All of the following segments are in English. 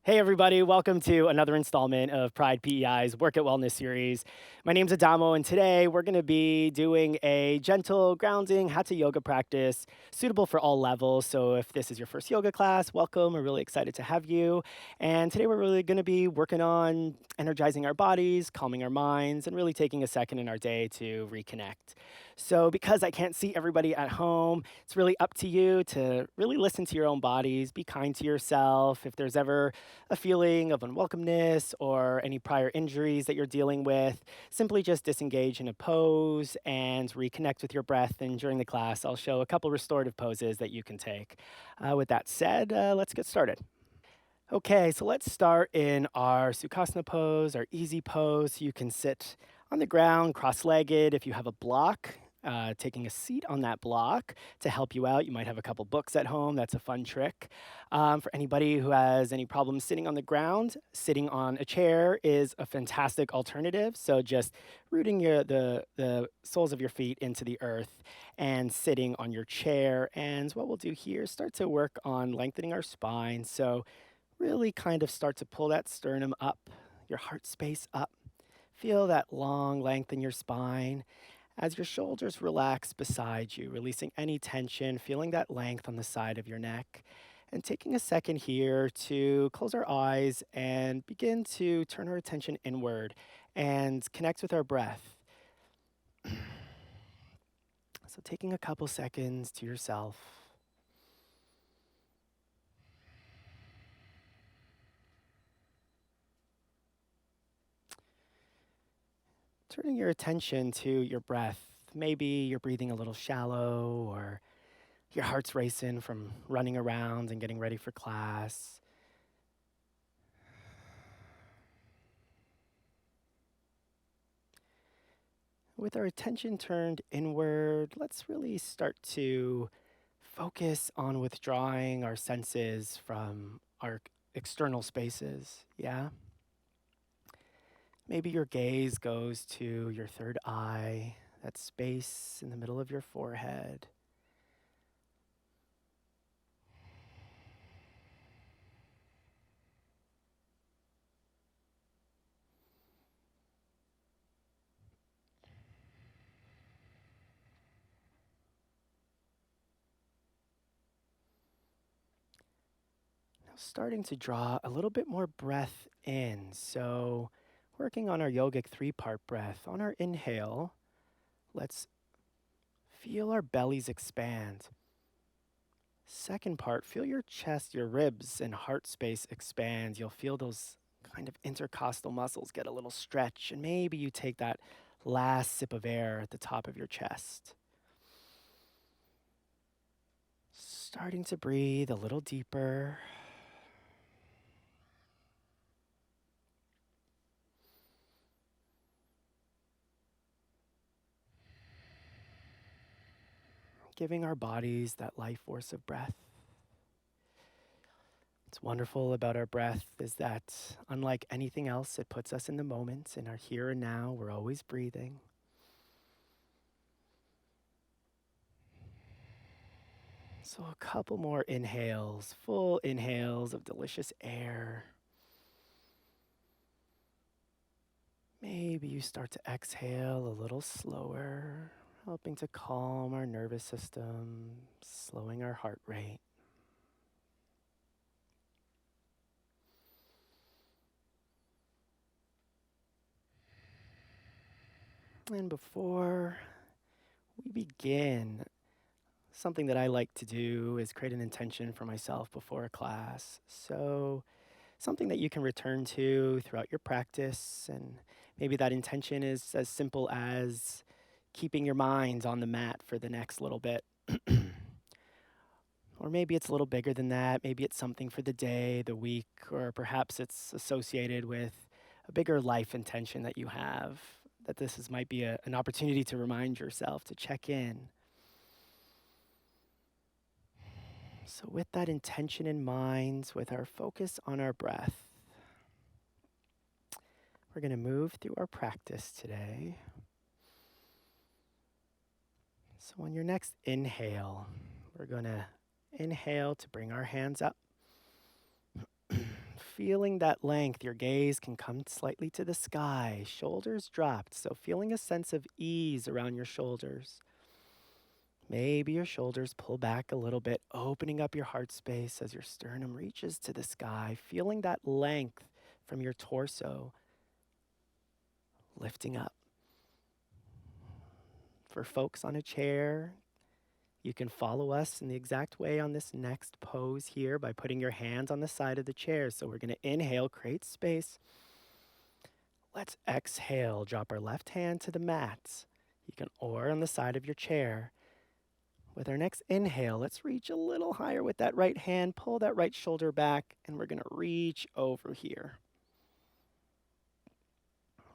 Hey, everybody, welcome to another installment of Pride PEI's Work It Wellness Series. My name's Adamo, and today we're going to be doing a gentle grounding hatha yoga practice suitable for all levels. So, if this is your first yoga class, welcome. We're really excited to have you. And today we're really going to be working on energizing our bodies, calming our minds, and really taking a second in our day to reconnect. So, because I can't see everybody at home, it's really up to you to really listen to your own bodies, be kind to yourself. If there's ever a feeling of unwelcomeness or any prior injuries that you're dealing with, simply just disengage in a pose and reconnect with your breath. And during the class, I'll show a couple restorative poses that you can take. With that said, let's get started. Okay, so let's start in our Sukhasana pose, our easy pose. You can sit on the ground, cross legged. If you have a block, taking a seat on that block to help you out. You might have a couple books at home. That's a fun trick. For anybody who has any problems sitting on the ground, sitting on a chair is a fantastic alternative. So just rooting the soles of your feet into the earth and sitting on your chair. And what we'll do here is start to work on lengthening our spine. So really kind of start to pull that sternum up, your heart space up. Feel that long length in your spine as your shoulders relax beside you, releasing any tension, feeling that length on the side of your neck. And taking a second here to close our eyes and begin to turn our attention inward and connect with our breath. So, taking a couple seconds to yourself. Turning your attention to your breath. Maybe you're breathing a little shallow or your heart's racing from running around and getting ready for class. With our attention turned inward, let's really start to focus on withdrawing our senses from our external spaces. Yeah? Maybe your gaze goes to your third eye, that space in the middle of your forehead. Now, starting to draw a little bit more breath in. So, working on our yogic three-part breath. On our inhale, let's feel our bellies expand. Second part, feel your chest, your ribs, and heart space expand. You'll feel those kind of intercostal muscles get a little stretch, and maybe you take that last sip of air at the top of your chest. Starting to breathe a little deeper. Giving our bodies that life force of breath. What's wonderful about our breath is that, unlike anything else, it puts us in the moment, in our here and now. We're always breathing. So, a couple more inhales, full inhales of delicious air. Maybe you start to exhale a little slower, helping to calm our nervous system, slowing our heart rate. And before we begin, something that I like to do is create an intention for myself before a class. So, something that you can return to throughout your practice. And maybe that intention is as simple as keeping your mind on the mat for the next little bit. Or maybe it's a little bigger than that. Maybe it's something for the day, the week, or perhaps it's associated with a bigger life intention that you have. That might be an opportunity to remind yourself to check in. So, with that intention in mind, with our focus on our breath, we're going to move through our practice today. So, on your next inhale, we're going to inhale to bring our hands up. feeling that length. Your gaze can come slightly to the sky, shoulders dropped, so feeling a sense of ease around your shoulders. Maybe your shoulders pull back a little bit, opening up your heart space as your sternum reaches to the sky, feeling that length from your torso lifting up. For folks on a chair, you can follow us in the exact way on this next pose here by putting your hands on the side of the chair. So we're going to inhale, create space. Let's exhale, drop our left hand to the mat. You can or on the side of your chair. With our next inhale, let's reach a little higher with that right hand, pull that right shoulder back, and we're going to reach over here.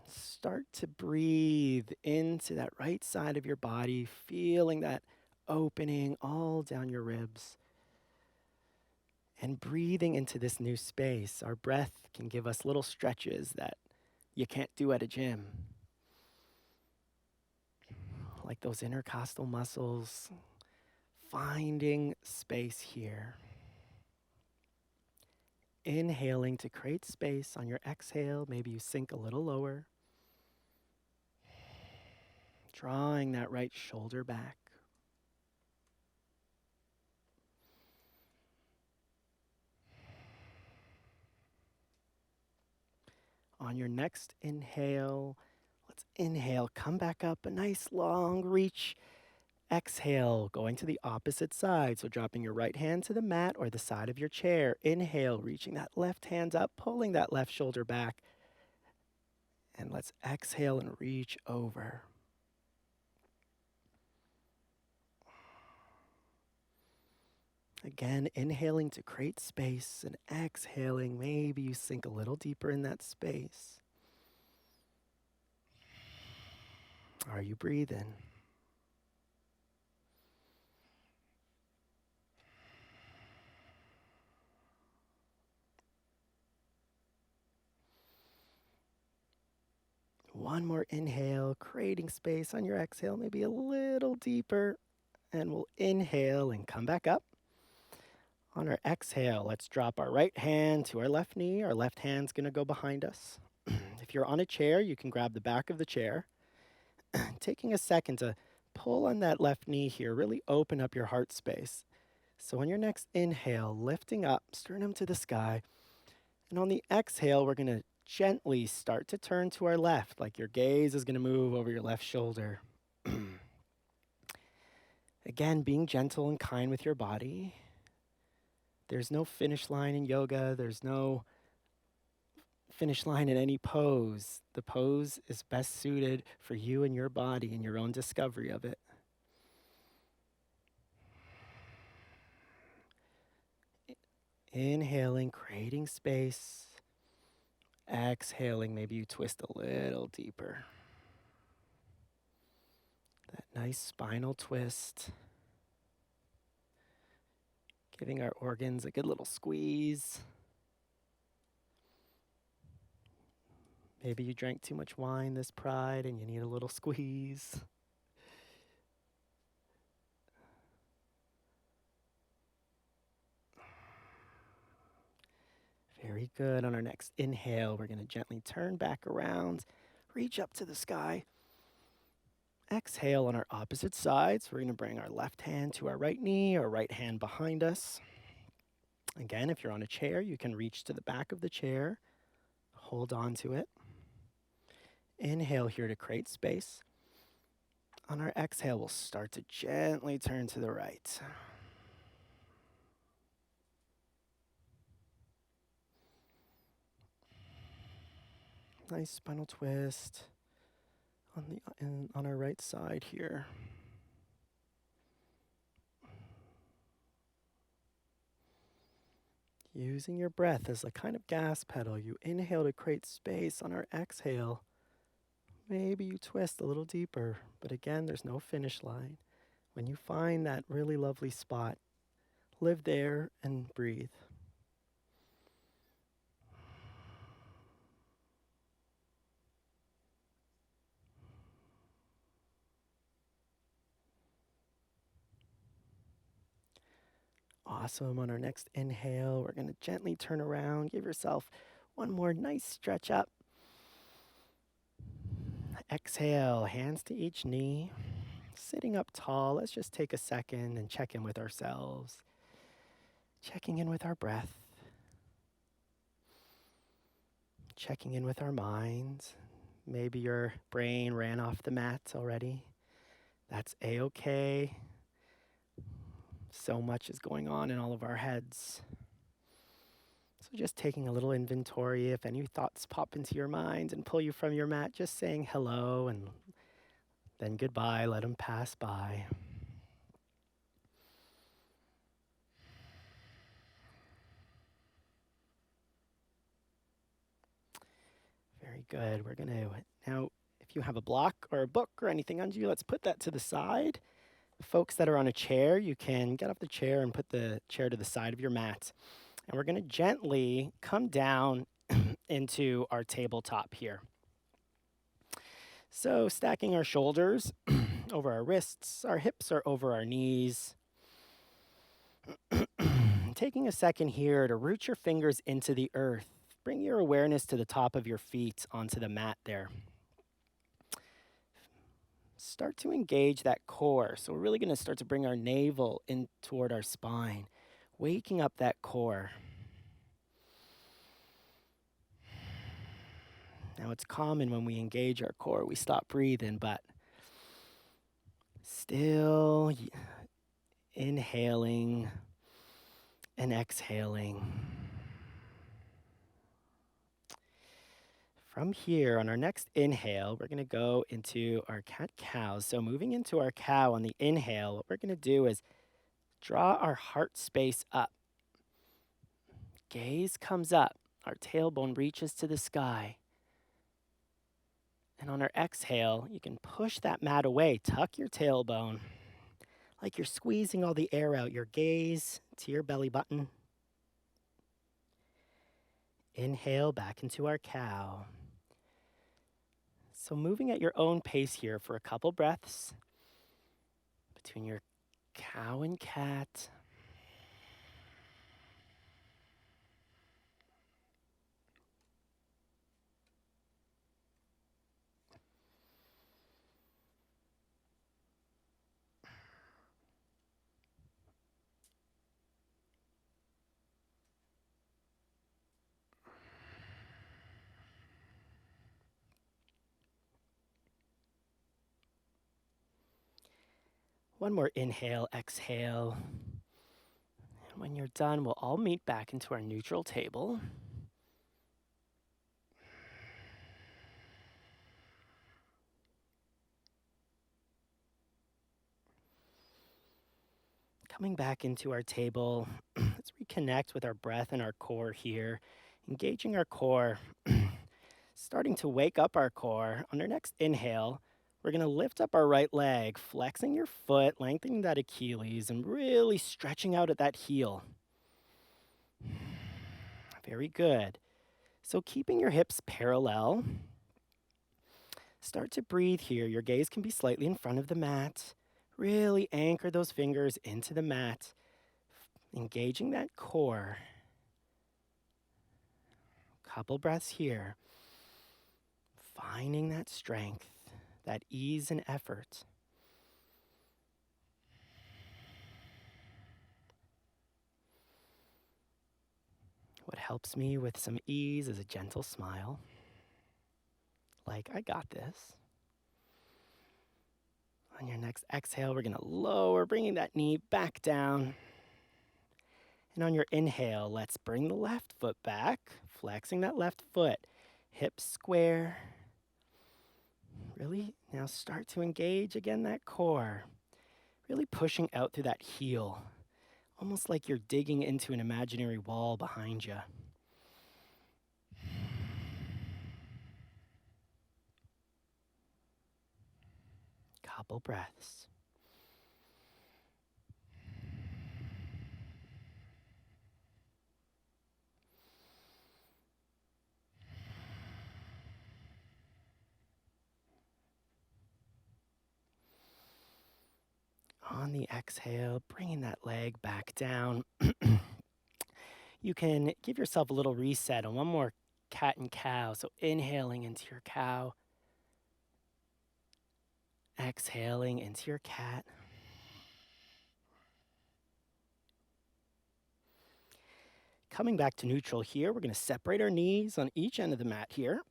Start to breathe into that right side of your body, feeling that opening all down your ribs. And breathing into this new space. Our breath can give us little stretches that you can't do at a gym. Like those intercostal muscles, finding space here. Inhaling to create space. On your exhale, maybe you sink a little lower. Drawing that right shoulder back. On your next inhale, let's inhale, come back up, a nice long reach. Exhale, going to the opposite side. So dropping your right hand to the mat or the side of your chair. Inhale, reaching that left hand up, pulling that left shoulder back. And let's exhale and reach over. Again, inhaling to create space and exhaling, maybe you sink a little deeper in that space. Are you breathing? One more inhale, creating space on your exhale, maybe a little deeper. And we'll inhale and come back up. On our exhale, let's drop our right hand to our left knee. Our left hand's going to go behind us. If you're on a chair, you can grab the back of the chair. Taking a second to pull on that left knee here, really open up your heart space. So on your next inhale, lifting up, sternum to the sky. And on the exhale, we're going to gently start to turn to our left, like your gaze is going to move over your left shoulder. Again, being gentle and kind with your body. There's no finish line in yoga. There's no finish line in any pose. The pose is best suited for you and your body and your own discovery of it. Inhaling, creating space. Exhaling, maybe you twist a little deeper. That nice spinal twist. Giving our organs a good little squeeze. Maybe you drank too much wine this Pride and you need a little squeeze. Very good. On our next inhale, we're going to gently turn back around, reach up to the sky. Exhale on our opposite sides. We're going to bring our left hand to our right knee, our right hand behind us. Again, if you're on a chair, you can reach to the back of the chair, hold on to it. Inhale here to create space. On our exhale, we'll start to gently turn to the right. Nice spinal twist on our right side here. Using your breath as a kind of gas pedal, you inhale to create space. On our exhale, maybe you twist a little deeper, but again, there's no finish line. When you find that really lovely spot, live there and breathe. Awesome. On our next inhale, we're going to gently turn around. Give yourself one more nice stretch up. Exhale, hands to each knee. Sitting up tall, let's just take a second and check in with ourselves. Checking in with our breath. Checking in with our minds. Maybe your brain ran off the mat already. That's a-okay. So much is going on in all of our heads. So just taking a little inventory. If any thoughts pop into your mind and pull you from your mat, just saying hello and then goodbye. Let them pass by. Very good. We're going to now, if you have a block or a book or anything under you, let's put that to the side. Folks that are on a chair, you can get off the chair and put the chair to the side of your mat. And we're going to gently come down into our tabletop here. So stacking our shoulders over our wrists, our hips are over our knees. Taking a second here to root your fingers into the earth. Bring your awareness to the top of your feet onto the mat there. Start to engage that core. So we're really going to start to bring our navel in toward our spine, waking up that core. Now it's common when we engage our core, we stop breathing, but still inhaling and exhaling. From here, on our next inhale, we're going to go into our cat-cow. So moving into our cow on the inhale, what we're going to do is draw our heart space up. Gaze comes up. Our tailbone reaches to the sky. And on our exhale, you can push that mat away. Tuck your tailbone like you're squeezing all the air out. Your gaze to your belly button. Inhale back into our cow. So moving at your own pace here for a couple breaths between your cow and cat. One more inhale, exhale. And when you're done, we'll all meet back into our neutral table. Coming back into our table, let's reconnect with our breath and our core here. Engaging our core, starting to wake up our core. On our next inhale, we're going to lift up our right leg, flexing your foot, lengthening that Achilles, and really stretching out at that heel. Very good. So keeping your hips parallel. Start to breathe here. Your gaze can be slightly in front of the mat. Really anchor those fingers into the mat, engaging that core. Couple breaths here. Finding that strength, that ease and effort. What helps me with some ease is a gentle smile. Like, I got this. On your next exhale, we're going to lower, bringing that knee back down. And on your inhale, let's bring the left foot back, flexing that left foot. Hips square. Really now start to engage again that core. Really pushing out through that heel. Almost like you're digging into an imaginary wall behind you. Couple breaths. On the exhale, bringing that leg back down. You can give yourself a little reset on one more cat and cow. So inhaling into your cow, exhaling into your cat. Coming back to neutral here, we're going to separate our knees on each end of the mat here,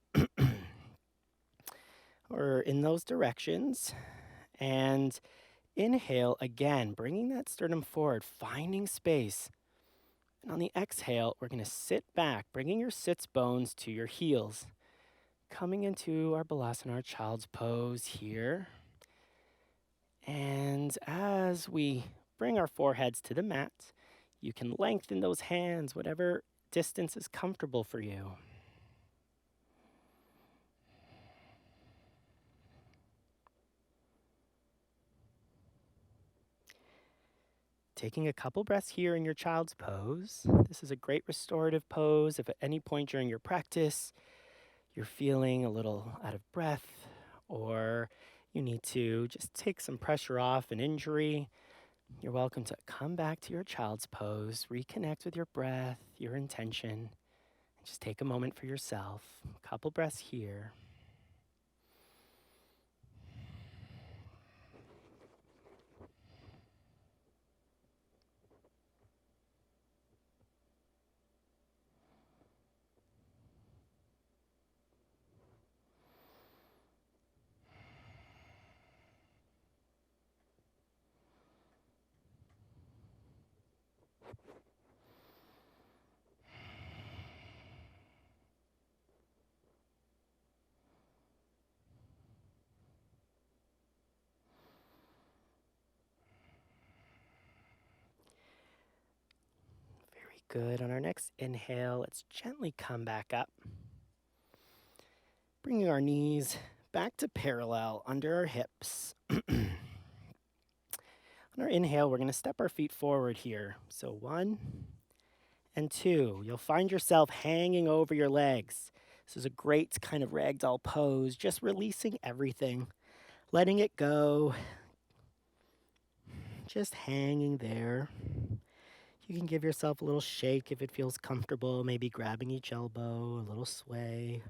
or in those directions. And inhale again, bringing that sternum forward, finding space. And on the exhale, we're going to sit back, bringing your sits bones to your heels. Coming into our Balasana, our child's pose here. And as we bring our foreheads to the mat, you can lengthen those hands, whatever distance is comfortable for you. Taking a couple breaths here in your child's pose. This is a great restorative pose. If at any point during your practice you're feeling a little out of breath, or you need to just take some pressure off an injury, you're welcome to come back to your child's pose, reconnect with your breath, your intention, and just take a moment for yourself. A couple breaths here. Very good. On our next inhale, let's gently come back up. Bringing our knees back to parallel under our hips. On our inhale, we're going to step our feet forward here. So 1 and 2. You'll find yourself hanging over your legs. This is a great kind of ragdoll pose, just releasing everything, letting it go, just hanging there. You can give yourself a little shake if it feels comfortable, maybe grabbing each elbow, a little sway.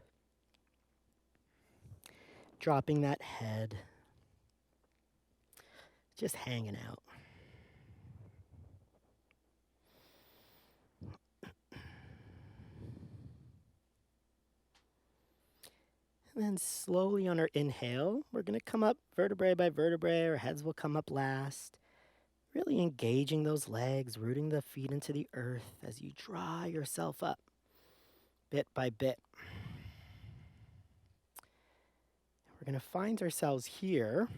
Dropping that head, just hanging out. And then slowly on our inhale, we're going to come up vertebrae by vertebrae. Our heads will come up last. Really engaging those legs, rooting the feet into the earth as you draw yourself up bit by bit. We're going to find ourselves here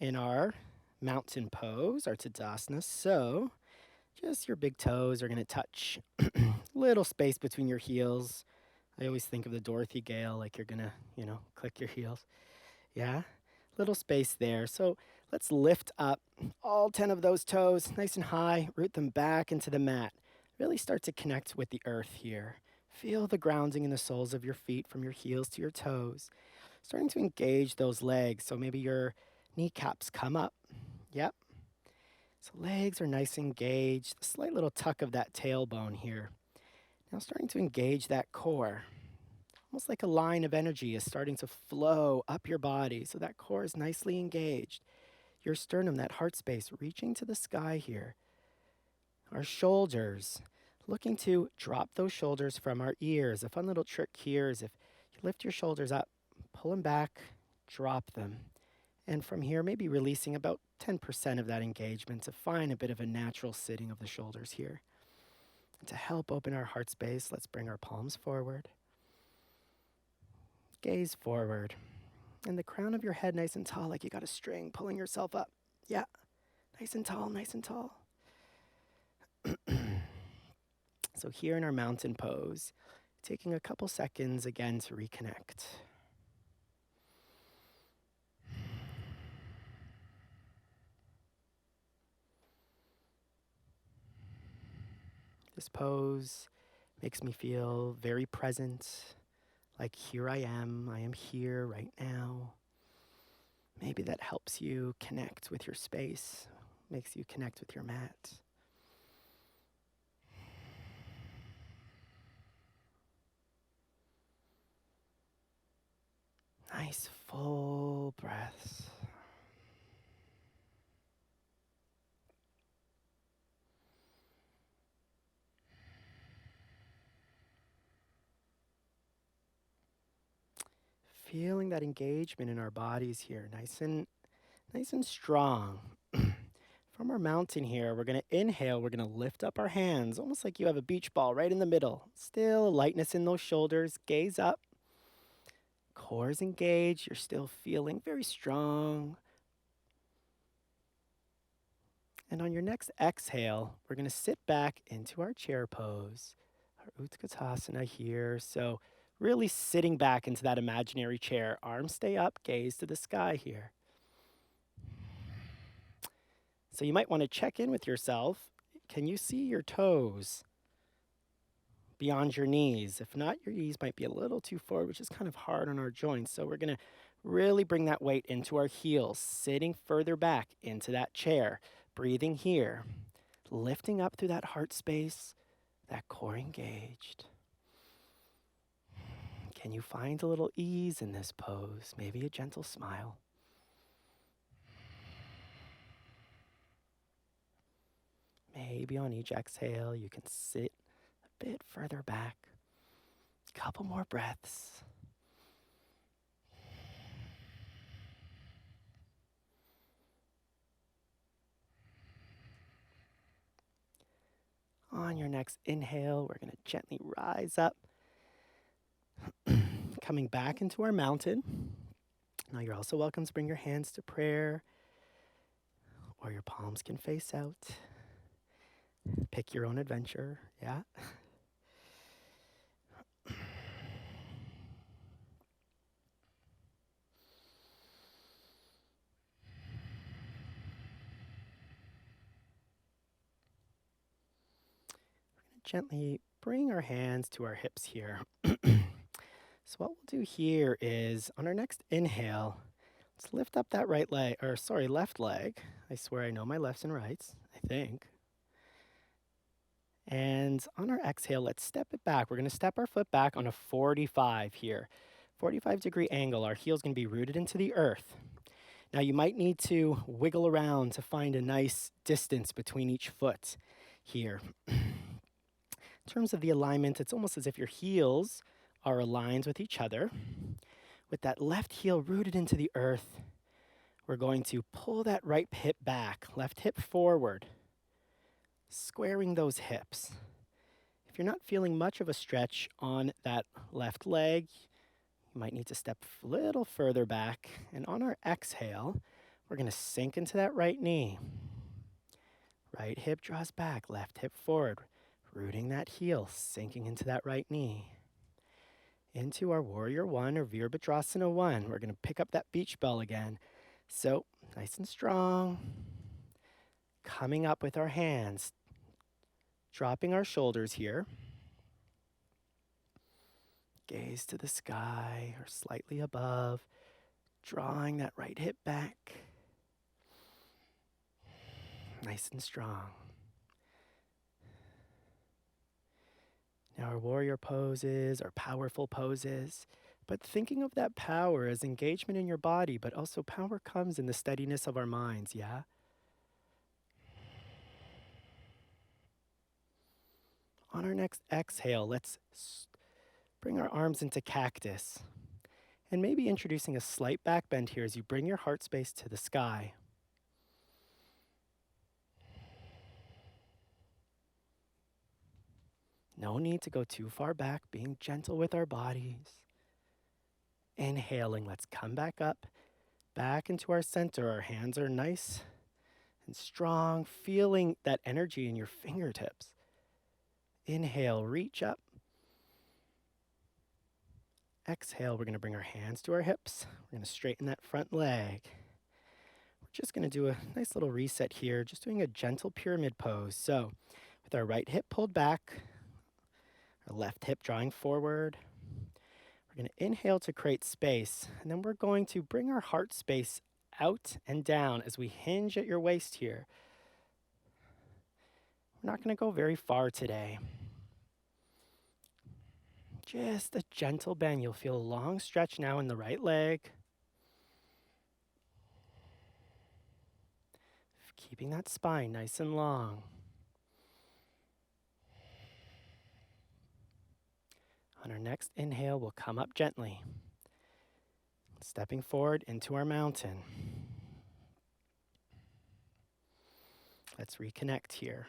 in our mountain pose, our Tadasana. So just your big toes are going to touch. Little space between your heels. I always think of the Dorothy Gale, like you're going to, click your heels. Yeah, little space there. So let's lift up all 10 of those toes nice and high, root them back into the mat. Really start to connect with the earth here. Feel the grounding in the soles of your feet from your heels to your toes. Starting to engage those legs. So maybe your kneecaps come up. Yep. So legs are nice and engaged. A slight little tuck of that tailbone here. Now starting to engage that core. Almost like a line of energy is starting to flow up your body. So that core is nicely engaged. Your sternum, that heart space, reaching to the sky here. Our shoulders, looking to drop those shoulders from our ears. A fun little trick here is if you lift your shoulders up, pull them back, drop them. And from here, maybe releasing about 10% of that engagement to find a bit of a natural sitting of the shoulders here. And to help open our heart space, let's bring our palms forward. Gaze forward. And the crown of your head nice and tall, like you got a string pulling yourself up. Yeah, nice and tall, nice and tall. So here in our mountain pose, taking a couple seconds again to reconnect. This pose makes me feel very present, like here I am here right now. Maybe that helps you connect with your space, Makes you connect with your mat. Nice full breaths. Feeling that engagement in our bodies here, nice and strong. From our mountain here, we're going to inhale, we're going to lift up our hands, almost like you have a beach ball right in the middle. Still lightness in those shoulders, gaze up. Core is engaged, you're still feeling very strong. And on your next exhale, we're going to sit back into our chair pose, our Utkatasana here. So, really sitting back into that imaginary chair. Arms stay up, gaze to the sky here. So, you might want to check in with yourself. Can you see your toes beyond your knees? If not, your knees might be a little too forward, which is kind of hard on our joints. So, we're going to really bring that weight into our heels, sitting further back into that chair, breathing here. Lifting up through that heart space, that core engaged. Can you find a little ease in this pose? Maybe a gentle smile. Maybe on each exhale, you can sit a bit further back. Couple more breaths. On your next inhale, we're going to gently rise up, coming back into our mountain. Now you're also welcome to bring your hands to prayer, or your palms can face out. Pick your own adventure, yeah? Gently bring our hands to our hips here. So what we'll do here is on our next inhale, let's lift up that left leg. I swear I know my lefts and rights, I think. And on our exhale, let's step it back. We're going to step our foot back on a 45 here. 45-degree angle. Our heel's going to be rooted into the earth. Now you might need to wiggle around to find a nice distance between each foot here. In terms of the alignment, it's almost as if your heels are aligned with each other. With that left heel rooted into the earth, we're going to pull that right hip back, left hip forward, squaring those hips. If you're not feeling much of a stretch on that left leg, you might need to step a little further back. And on our exhale, we're going to sink into that right knee. Right hip draws back, left hip forward, rooting that heel, sinking into that right knee. Into our Warrior One or Virabhadrasana One. We're going to pick up that beach ball again. So, nice and strong. Coming up with our hands, dropping our shoulders here. Gaze to the sky or slightly above, drawing that right hip back. Nice and strong. Now our warrior poses are powerful poses, but thinking of that power as engagement in your body, but also power comes in the steadiness of our minds, yeah? On our next exhale, let's bring our arms into cactus. And maybe introducing a slight back bend here as you bring your heart space to the sky. No need to go too far back, being gentle with our bodies. Inhaling, let's come back up, back into our center. Our hands are nice and strong, feeling that energy in your fingertips. Inhale, reach up. Exhale, we're going to bring our hands to our hips. We're going to straighten that front leg. We're just going to do a nice little reset here, just doing a gentle pyramid pose. So, with our right hip pulled back, our left hip drawing forward. We're going to inhale to create space, and then we're going to bring our heart space out and down as we hinge at your waist here. We're not going to go very far today. Just a gentle bend. You'll feel a long stretch now in the right leg. Keeping that spine nice and long. On our next inhale, we'll come up gently, stepping forward into our mountain. Let's reconnect here.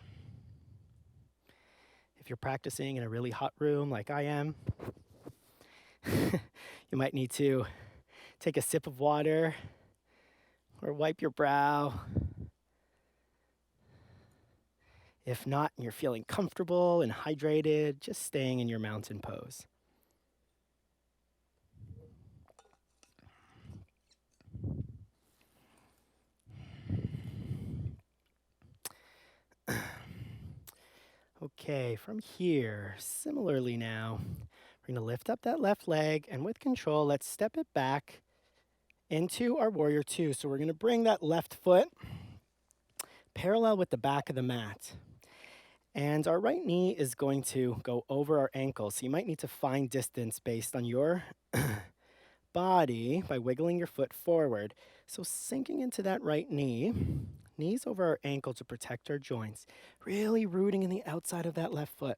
If you're practicing in a really hot room like I am, you might need to take a sip of water or wipe your brow. If not, and you're feeling comfortable and hydrated, just staying in your mountain pose. Okay, from here, similarly now, we're going to lift up that left leg, and with control, let's step it back into our warrior two. So we're going to bring that left foot parallel with the back of the mat. And our right knee is going to go over our ankle. So you might need to find distance based on your body by wiggling your foot forward. So sinking into that right knee, knees over our ankle to protect our joints, really rooting in the outside of that left foot.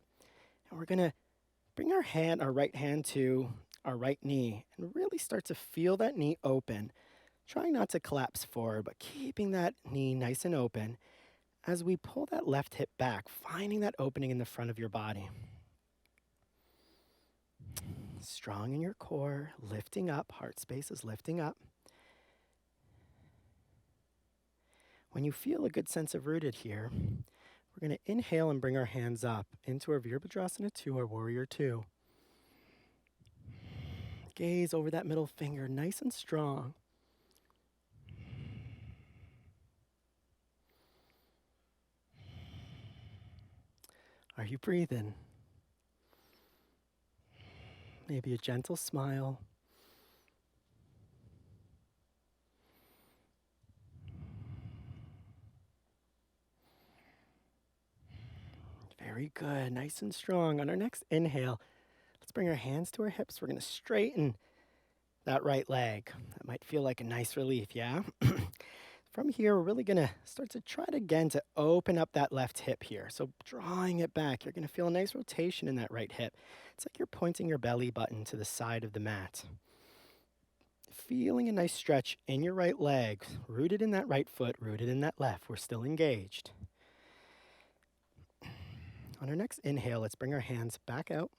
And we're going to bring our right hand to our right knee and really start to feel that knee open. Trying not to collapse forward, but keeping that knee nice and open as we pull that left hip back, finding that opening in the front of your body. Strong in your core, lifting up, heart space is lifting up. When you feel a good sense of rooted here, we're going to inhale and bring our hands up into our Virabhadrasana 2, our Warrior 2. Gaze over that middle finger, nice and strong. Are you breathing? Maybe a gentle smile. Very good, nice and strong. On our next inhale, let's bring our hands to our hips. We're going to straighten that right leg. That might feel like a nice relief, yeah? From here, we're really going to start to try it again to open up that left hip here. So drawing it back, you're going to feel a nice rotation in that right hip. It's like you're pointing your belly button to the side of the mat. Feeling a nice stretch in your right leg, rooted in that right foot, rooted in that left. We're still engaged. On our next inhale, let's bring our hands back out.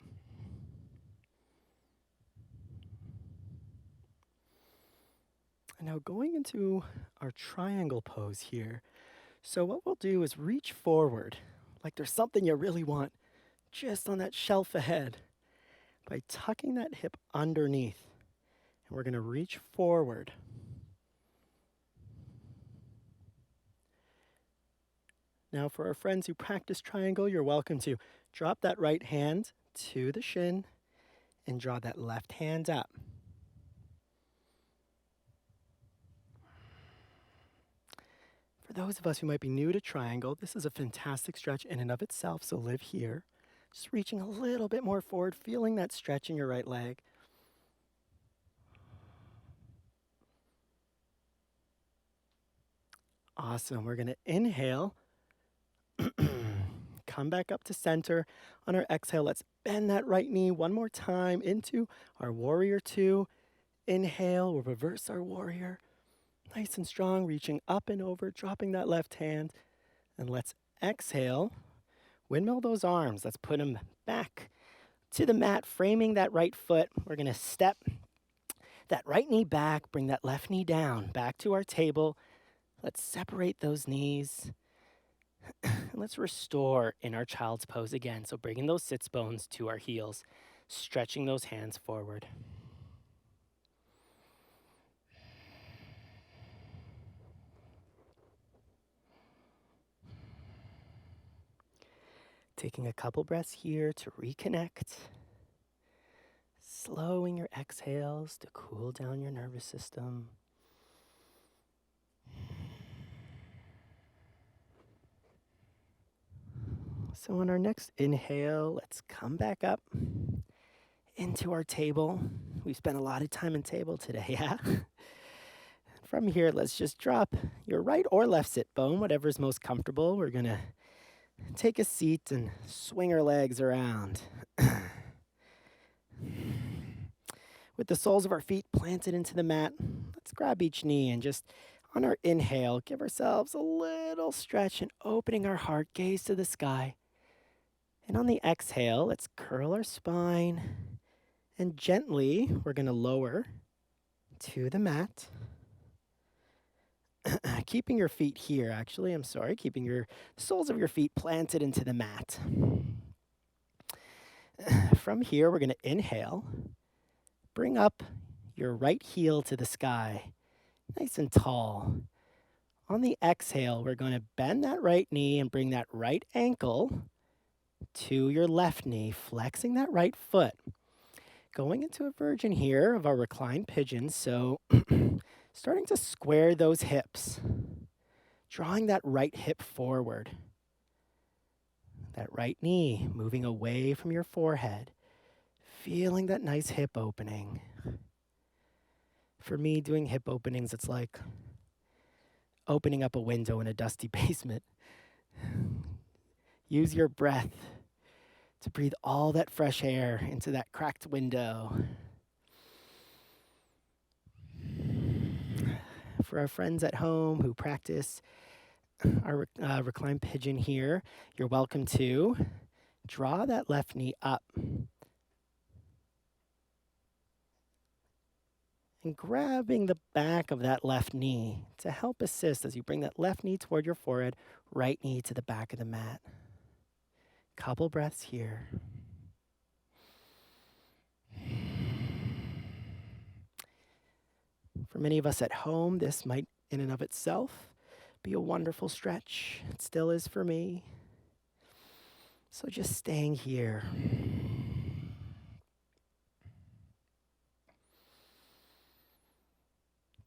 And now going into our triangle pose here. So what we'll do is reach forward, like there's something you really want just on that shelf ahead, by tucking that hip underneath. And we're going to reach forward. Now for our friends who practice triangle, you're welcome to drop that right hand to the shin and draw that left hand up. For those of us who might be new to triangle, this is a fantastic stretch in and of itself, so live here. Just reaching a little bit more forward, feeling that stretch in your right leg. Awesome. We're going to inhale. Come back up to center. On our exhale, let's bend that right knee one more time into our warrior two. Inhale, we'll reverse our warrior. Nice and strong, reaching up and over, dropping that left hand. And let's exhale. Windmill those arms. Let's put them back to the mat, framing that right foot. We're going to step that right knee back, bring that left knee down, back to our table. Let's separate those knees. And let's restore in our child's pose again. So bringing those sits bones to our heels, stretching those hands forward. Taking a couple breaths here to reconnect. Slowing your exhales to cool down your nervous system. So on our next inhale, let's come back up into our table. We spent a lot of time in table today, yeah? From here, let's just drop your right or left sit bone, whatever's most comfortable. We're gonna take a seat and swing our legs around. With the soles of our feet planted into the mat, let's grab each knee and just on our inhale, give ourselves a little stretch and opening our heart, gaze to the sky. And on the exhale, let's curl our spine and gently, we're going to lower to the mat. Keeping your feet here, actually, keeping your soles of your feet planted into the mat. From here, we're going to inhale. Bring up your right heel to the sky, nice and tall. On the exhale, we're going to bend that right knee and bring that right ankle to your left knee, flexing that right foot. Going into a version here of our reclined pigeon, so starting to square those hips, drawing that right hip forward. That right knee moving away from your forehead, feeling that nice hip opening. For me, doing hip openings, it's like opening up a window in a dusty basement. Use your breath to breathe all that fresh air into that cracked window. For our friends at home who practice our reclined pigeon here, you're welcome to draw that left knee up and grabbing the back of that left knee to help assist as you bring that left knee toward your forehead, right knee to the back of the mat. Couple breaths here. For many of us at home, this might in and of itself be a wonderful stretch. It still is for me. So just staying here.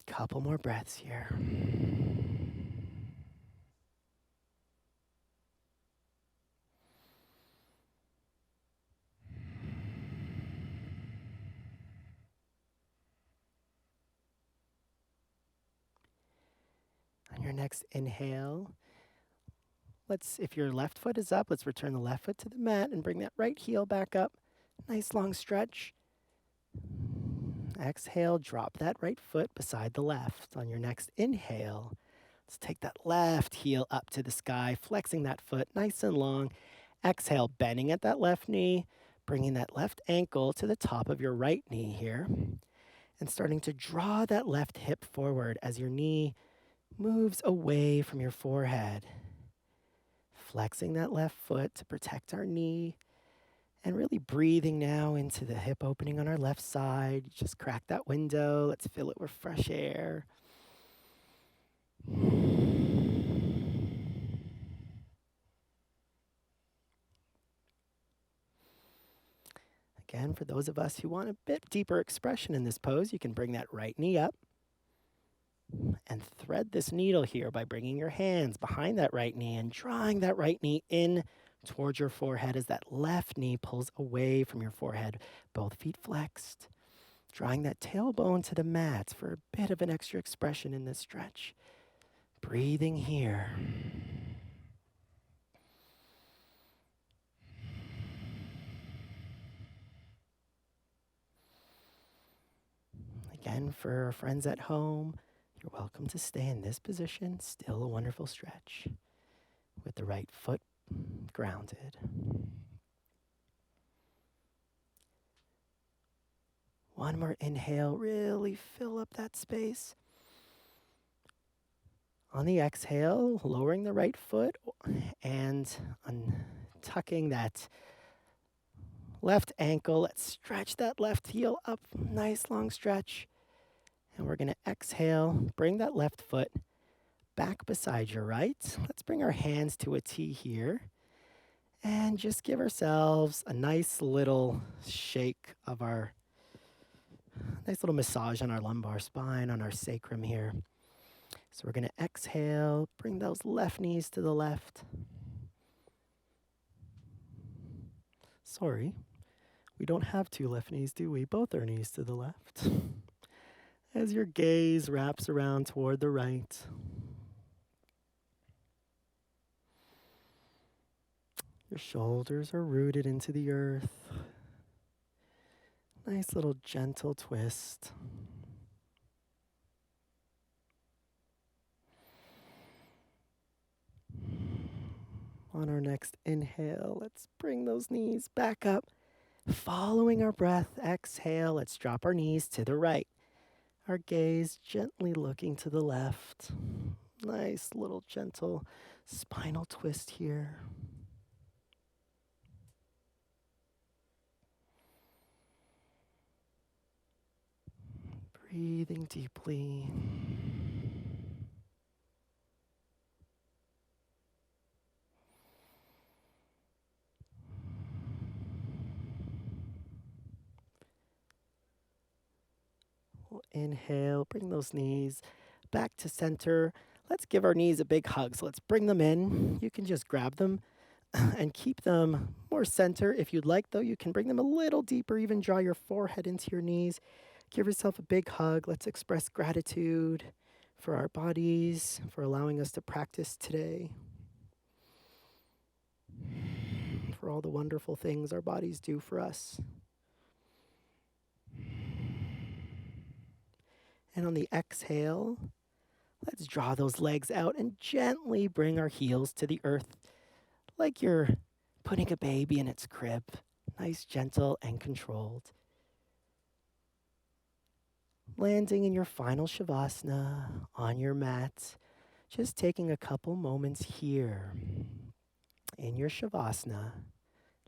Couple more breaths here. On your next inhale, if your left foot is up, let's return the left foot to the mat and bring that right heel back up. Nice long stretch. Exhale, drop that right foot beside the left. On your next inhale, let's take that left heel up to the sky, flexing that foot nice and long. Exhale, bending at that left knee, bringing that left ankle to the top of your right knee here, and starting to draw that left hip forward as your knee moves away from your forehead. Flexing that left foot to protect our knee and really breathing now into the hip opening on our left side. Just crack that window. Let's fill it with fresh air. Again, for those of us who want a bit deeper expression in this pose, you can bring that right knee up and thread this needle here by bringing your hands behind that right knee and drawing that right knee in towards your forehead as that left knee pulls away from your forehead. Both feet flexed. Drawing that tailbone to the mat for a bit of an extra expression in this stretch. Breathing here. Again, for our friends at home, you're welcome to stay in this position. Still a wonderful stretch with the right foot grounded. One more inhale, really fill up that space. On the exhale, lowering the right foot and untucking that left ankle. Let's stretch that left heel up, nice long stretch. And we're going to exhale, bring that left foot back beside your right. Let's bring our hands to a T here and just give ourselves a nice little shake of our, nice little massage on our lumbar spine, on our sacrum here. So we're going to exhale, bring those left knees to the left. Sorry, we don't have two left knees, do we? Both our knees to the left. As your gaze wraps around toward the right, your shoulders are rooted into the earth. Nice little gentle twist. On our next inhale, let's bring those knees back up. Following our breath, exhale, let's drop our knees to the right. Our gaze gently looking to the left. Nice little gentle spinal twist here. Breathing deeply. We'll inhale, bring those knees back to center. Let's give our knees a big hug. So let's bring them in. You can just grab them and keep them more center. If you'd like, though, you can bring them a little deeper, even draw your forehead into your knees. Give yourself a big hug. Let's express gratitude for our bodies, for allowing us to practice today, for all the wonderful things our bodies do for us. And on the exhale, let's draw those legs out and gently bring our heels to the earth like you're putting a baby in its crib. Nice, gentle, and controlled. Landing in your final Shavasana on your mat. Just taking a couple moments here in your Shavasana.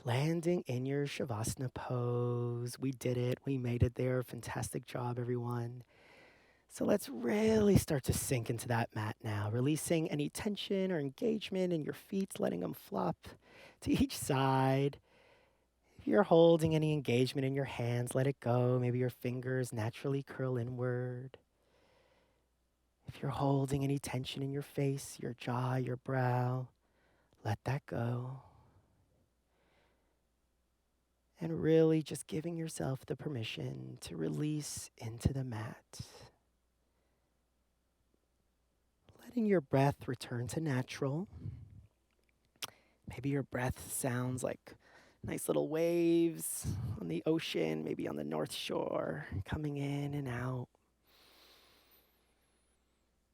Landing in your Shavasana pose. We did it. We made it there. Fantastic job, everyone. So let's really start to sink into that mat now, releasing any tension or engagement in your feet, letting them flop to each side. If you're holding any engagement in your hands, let it go. Maybe your fingers naturally curl inward. If you're holding any tension in your face, your jaw, your brow, let that go. And really just giving yourself the permission to release into the mat. Letting your breath return to natural. Maybe your breath sounds like nice little waves on the ocean, maybe on the North Shore, coming in and out.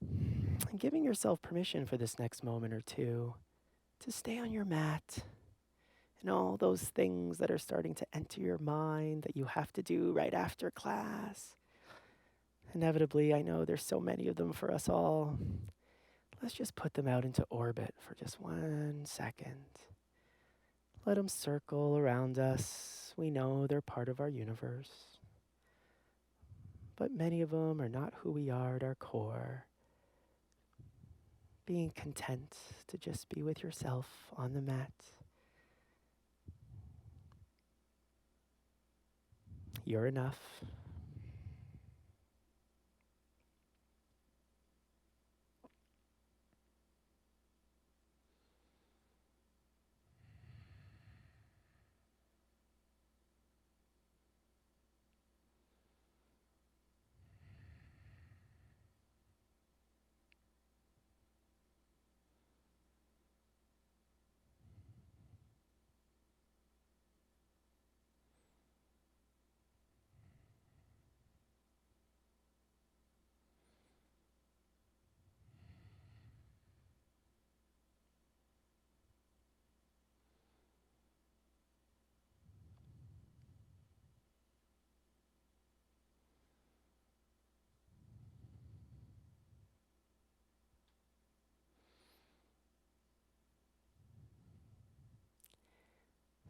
And giving yourself permission for this next moment or two to stay on your mat and all those things that are starting to enter your mind that you have to do right after class. Inevitably, I know there's so many of them for us all. Let's just put them out into orbit for just 1 second. Let them circle around us. We know they're part of our universe. But many of them are not who we are at our core. Being content to just be with yourself on the mat. You're enough.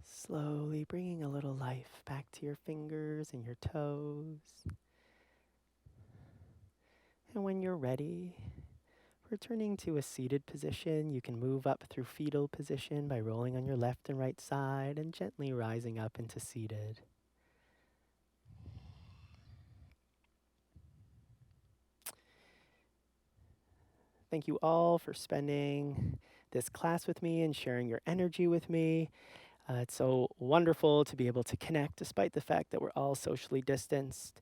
Slowly bringing a little life back to your fingers and your toes. And when you're ready, returning to a seated position, you can move up through fetal position by rolling on your left and right side and gently rising up into seated. Thank you all for spending this class with me and sharing your energy with me. It's so wonderful to be able to connect despite the fact that we're all socially distanced.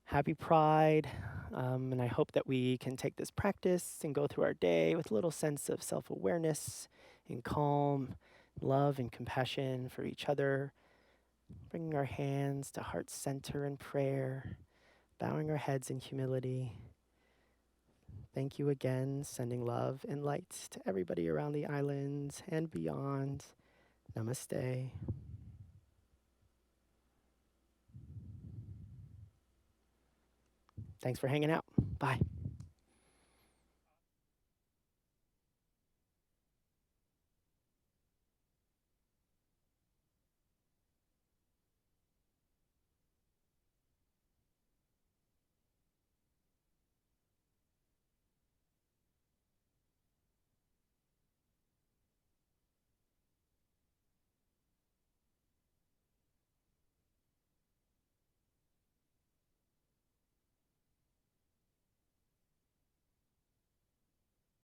Happy Pride. And I hope that we can take this practice and go through our day with a little sense of self awareness and calm, love and compassion for each other, bringing our hands to heart center in prayer, bowing our heads in humility. Thank you again, sending love and light to everybody around the island and beyond. Namaste. Thanks for hanging out. Bye.